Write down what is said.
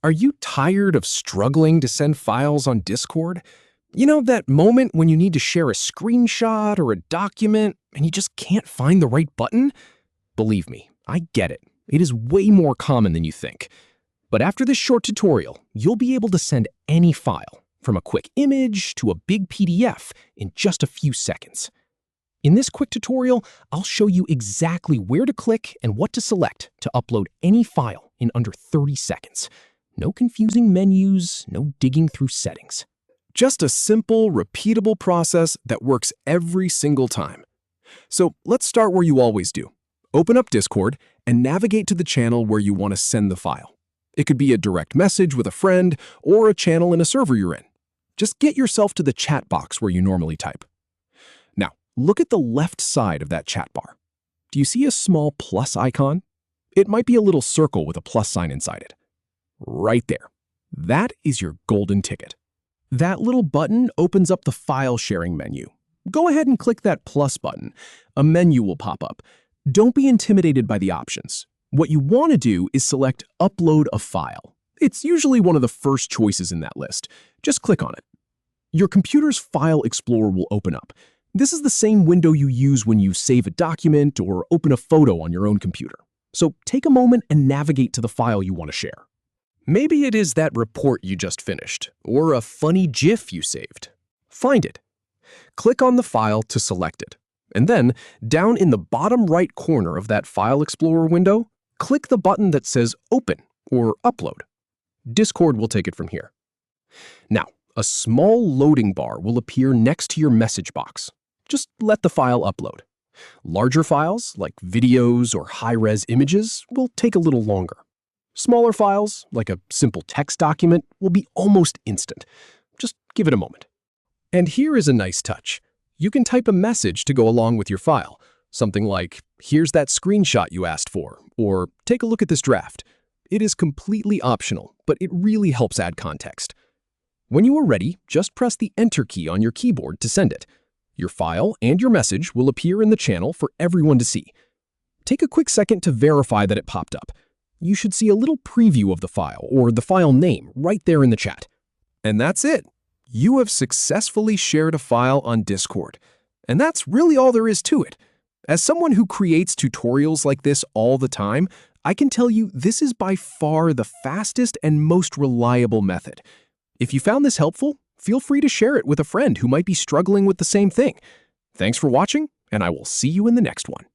Are you tired of struggling to send files on Discord? You know that moment when you need to share a screenshot or a document and you just can't find the right button? Believe me, I get it. It is way more common than you think. But after this short tutorial, you'll be able to send any file, from a quick image to a big PDF, in just a few seconds. In this quick tutorial, I'll show you exactly where to click and what to select to upload any file in under 30 seconds. No confusing menus, no digging through settings. Just a simple, repeatable process that works every single time. So let's start where you always do. Open up Discord and navigate to the channel where you want to send the file. It could be a direct message with a friend or a channel in a server you're in. Just get yourself to the chat box where you normally type. Now, look at the left side of that chat bar. Do you see a small plus icon? It might be a little circle with a plus sign inside it. Right there. That is your golden ticket. That little button opens up the file sharing menu. Go ahead and click that plus button. A menu will pop up. Don't be intimidated by the options. What you want to do is select Upload a File. It's usually one of the first choices in that list. Just click on it. Your computer's File Explorer will open up. This is the same window you use when you save a document or open a photo on your own computer. So take a moment and navigate to the file you want to share. Maybe it is that report you just finished, or a funny GIF you saved. Find it. Click on the file to select it. And then, down in the bottom right corner of that File Explorer window, click the button that says Open or Upload. Discord will take it from here. Now, a small loading bar will appear next to your message box. Just let the file upload. Larger files, like videos or high-res images, will take a little longer. Smaller files, like a simple text document, will be almost instant. Just give it a moment. And here is a nice touch. You can type a message to go along with your file. Something like, "Here's that screenshot you asked for," or "Take a look at this draft." It is completely optional, but it really helps add context. When you are ready, just press the Enter key on your keyboard to send it. Your file and your message will appear in the channel for everyone to see. Take a quick second to verify that it popped up. You should see a little preview of the file or the file name right there in the chat. And that's it. You have successfully shared a file on Discord. And that's really all there is to it. As someone who creates tutorials like this all the time, I can tell you this is by far the fastest and most reliable method. If you found this helpful, feel free to share it with a friend who might be struggling with the same thing. Thanks for watching, and I will see you in the next one.